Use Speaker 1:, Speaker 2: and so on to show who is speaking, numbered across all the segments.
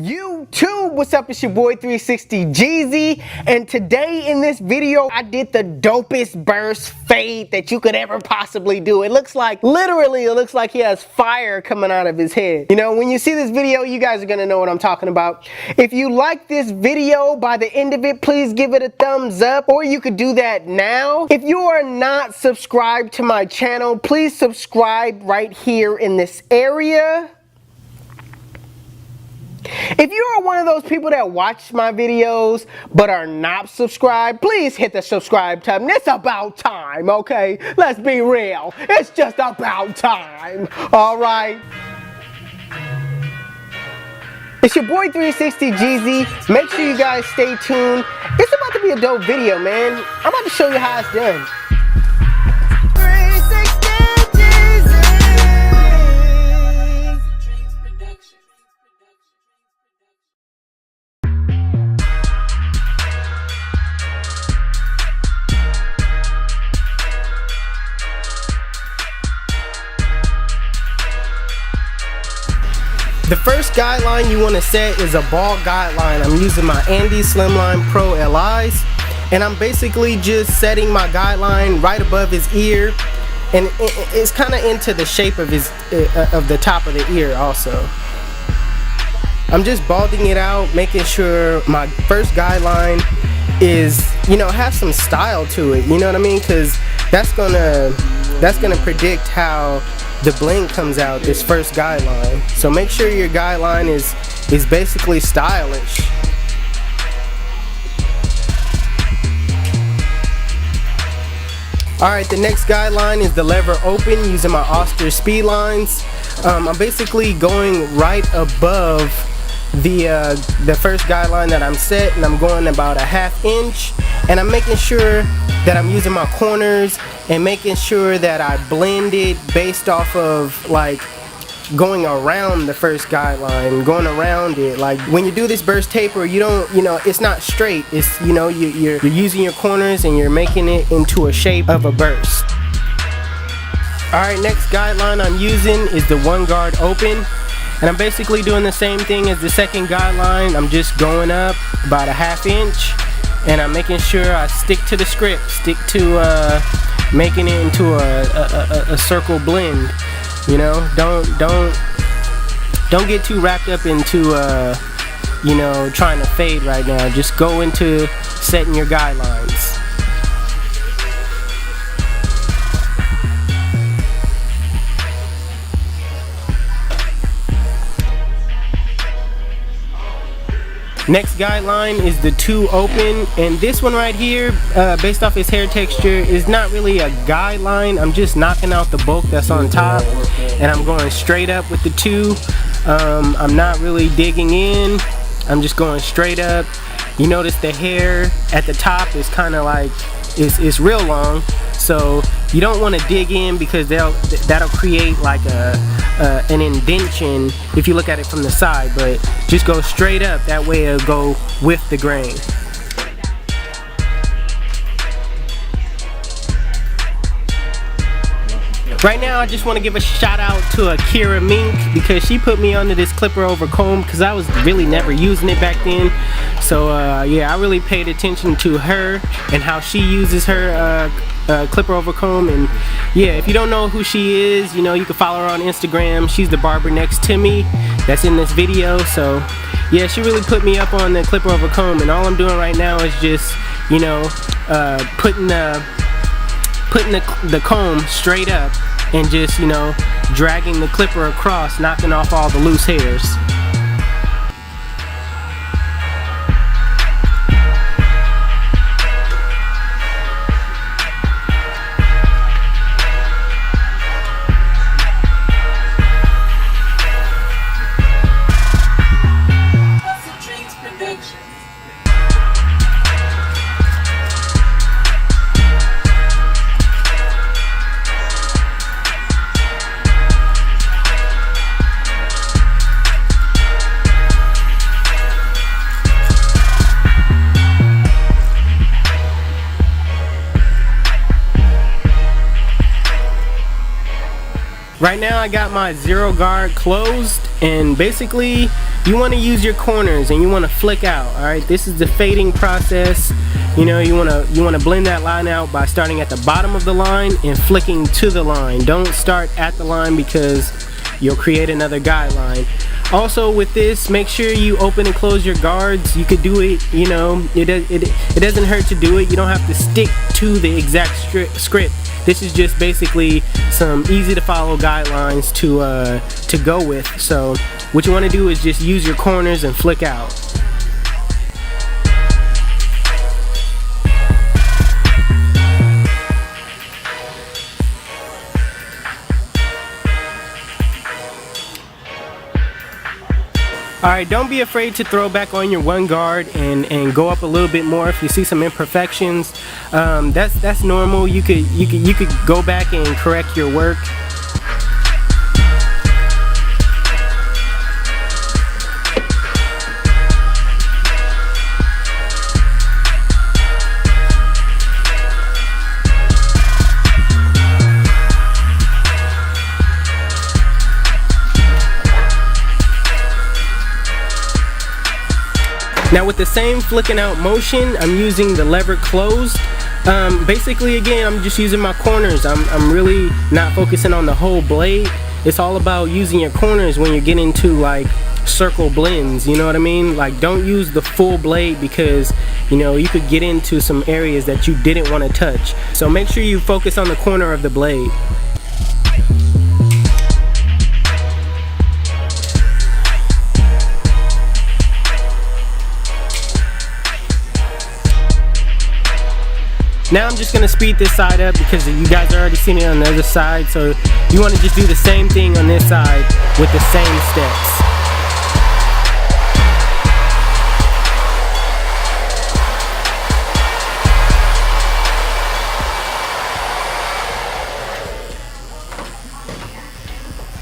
Speaker 1: YouTube, what's up? It's your boy 360 Jeezy, and today in this video I did the dopest burst fade that you could ever possibly do. It looks like, literally it looks like he has fire coming out of his head. You know, when you see this video, you guys are gonna know what I'm talking about. If you like this video, by the end of it, please give it a thumbs up, or you could do that now. If you are not subscribed to my channel, please subscribe right here in this area. If you are one of those people that watch my videos but are not subscribed, please hit the subscribe button. It's about time, okay? Let's be real. It's just about time, all right? It's your boy 360 Jeezy. Make sure you guys stay tuned. It's about to be a dope video, man. I'm about to show you how it's done. The first guideline you want to set is a ball guideline. I'm using my Andy Slimline Pro LIs, and I'm basically just setting my guideline right above his ear, and it's kind of into the shape of his of the top of the ear also. I'm just balding it out, making sure my first guideline is, you know, have some style to it, you know what I mean? Because that's gonna predict how the bling comes out, this first guideline. So make sure your guideline is basically stylish. Alright, the next guideline is the lever open using my Oster speed lines. I'm basically going right above the first guideline that I'm set, and I'm going about a ½ inch, and I'm making sure that I'm using my corners and making sure that I blend it based off of like going around the first guideline, going around it. Like when you do this burst taper, you don't, you know, it's not straight. It's, you know, you're using your corners and you're making it into a shape of a burst. Alright, next guideline I'm using is the one guard open. And I'm basically doing the same thing as the second guideline. I'm just going up about a ½ inch, and I'm making sure I stick to the script, stick to making it into a circle blend. You know, don't get too wrapped up into you know, trying to fade right now. Just go into setting your guidelines. Next guideline is the 2 open, and this one right here, based off his hair texture, is not really a guideline. I'm just knocking out the bulk that's on top, and I'm going straight up with the 2. I'm not really digging in. I'm just going straight up. You notice the hair at the top is kind of like, it's real long, so you don't want to dig in because that'll create like an indentation if you look at it from the side. But just go straight up, that way it'll go with the grain. Right now I just want to give a shout out to Akira Mink, because she put me onto this clipper over comb, because I was really never using it back then. So yeah, I really paid attention to her and how she uses her clipper over comb. And yeah, if you don't know who she is, you know, you can follow her on Instagram. She's the barber next to me that's in this video. So yeah, she really put me up on the clipper over comb, and all I'm doing right now is just, you know, putting the comb straight up and just, you know, dragging the clipper across, knocking off all the loose hairs. Right now I got my zero guard closed, and basically you want to use your corners and you want to flick out. All right, this is the fading process. You know, you want to blend that line out by starting at the bottom of the line and flicking to the line. Don't start at the line because you'll create another guideline. Also with this, make sure you open and close your guards. You could do it, you know, it doesn't hurt to do it. You don't have to stick to the exact script. This is just basically some easy to follow guidelines to go with. So what you want to do is just use your corners and flick out. Alright, don't be afraid to throw back on your one guard and go up a little bit more if you see some imperfections. That's normal. You could go back and correct your work. Now with the same flicking out motion, I'm using the lever closed. Basically again, I'm just using my corners. I'm really not focusing on the whole blade. It's all about using your corners when you're getting to like circle blends, you know what I mean? Like don't use the full blade because you know you could get into some areas that you didn't want to touch. So make sure you focus on the corner of the blade. Now I'm just going to speed this side up because you guys already seen it on the other side, so you want to just do the same thing on this side with the same steps.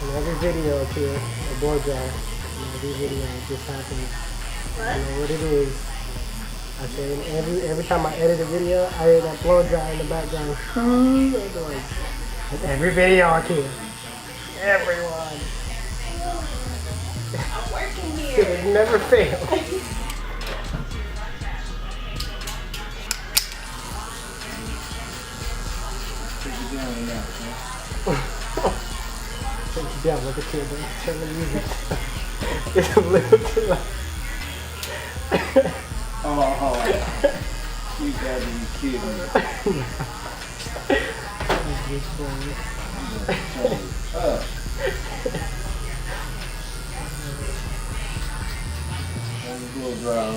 Speaker 1: In every video here, a blow dry, in every video just happens. I don't know what it is. I say every time I edit a video, I hear that blow dry in the background. With every video I can. Everyone.
Speaker 2: I'm working here.
Speaker 1: It never fails.
Speaker 3: Take you down now,
Speaker 1: Take you down, look at you, turn the music. It's a little too loud.
Speaker 3: Oh, you gotta be kidding me. Blow dry on,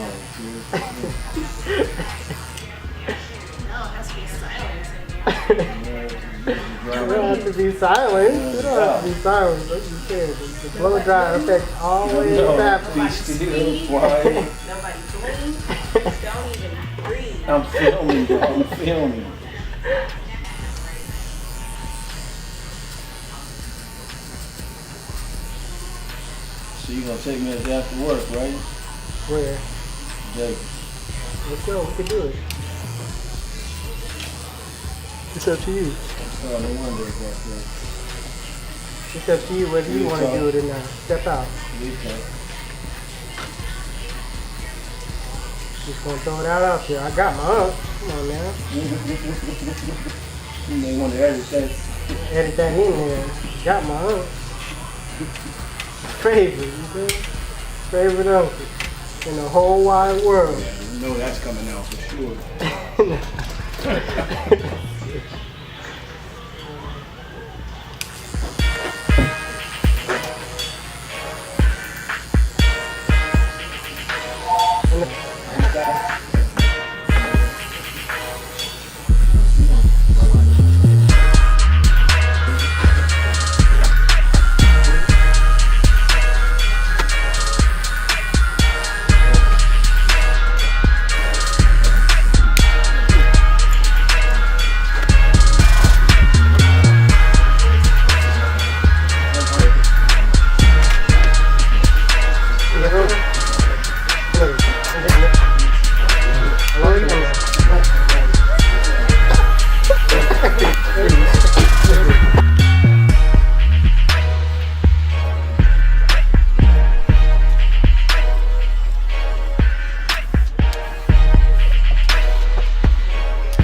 Speaker 2: No, it has to be silent.
Speaker 1: You don't have to be silent. You don't have to be silent. Like you said, the blow dry effect always happens.
Speaker 3: Be still, quiet.
Speaker 2: Nobody blink. Don't even breathe.
Speaker 3: I'm filming, bro. I'm filming. So you gonna take me as after work, right?
Speaker 1: Where?
Speaker 3: Jake.
Speaker 1: Let's go. We can do it. It's up to you.
Speaker 3: Oh, no wonder about that.
Speaker 1: It's up to you whether you want to do it or not. Step out.
Speaker 3: Okay.
Speaker 1: Just gonna throw it out there. I got my own. Come on now.
Speaker 3: You may want to edit that.
Speaker 1: Edit that in there. Got my own. Favorite, you feel? Favorite uncle in the whole wide world.
Speaker 3: Yeah, you know that's coming out for sure.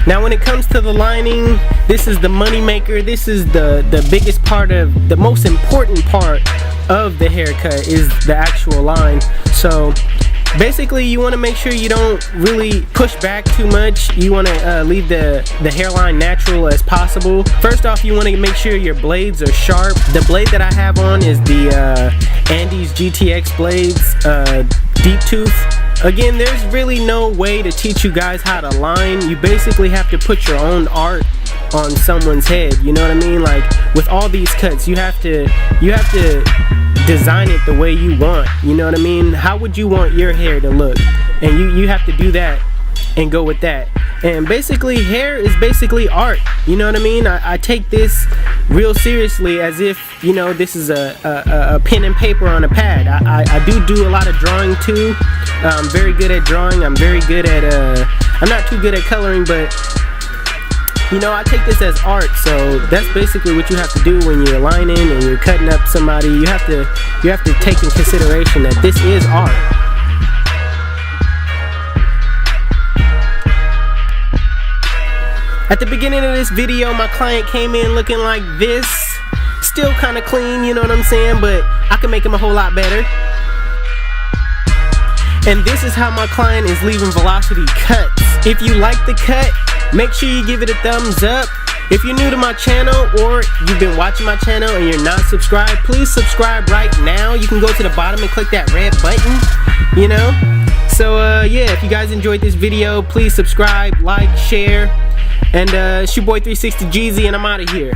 Speaker 1: Now when it comes to the lining, this is the money maker. This is the biggest part of, the most important part of the haircut is the actual line. So basically you want to make sure you don't really push back too much. You want to leave the hairline natural as possible. First off, you want to make sure your blades are sharp. The blade that I have on is the Andes GTX blades, deep tooth. Again, there's really no way to teach you guys how to line. You basically have to put your own art on someone's head, you know what I mean? Like with all these cuts, you have to design it the way you want, you know what I mean? How would you want your hair to look? And you have to do that and go with that. And basically hair is basically art, you know what I mean? I take this real seriously as if, you know, this is a pen and paper on a pad. I do a lot of drawing too. I'm very good at drawing. I'm very good at I'm not too good at coloring, but you know, I take this as art. So that's basically what you have to do when you're lining and you're cutting up somebody. You have to take in consideration that this is art. At the beginning of this video, my client came in looking like this. Still kind of clean, you know what I'm saying? But I can make him a whole lot better. And this is how my client is leaving velocity cuts. If you like the cut, make sure you give it a thumbs up. If you're new to my channel or you've been watching my channel and you're not subscribed, please subscribe right now. You can go to the bottom and click that red button, you know? So yeah, if you guys enjoyed this video, please subscribe, like, share. And it's your boy 360 Jeezy, and I'm out of here.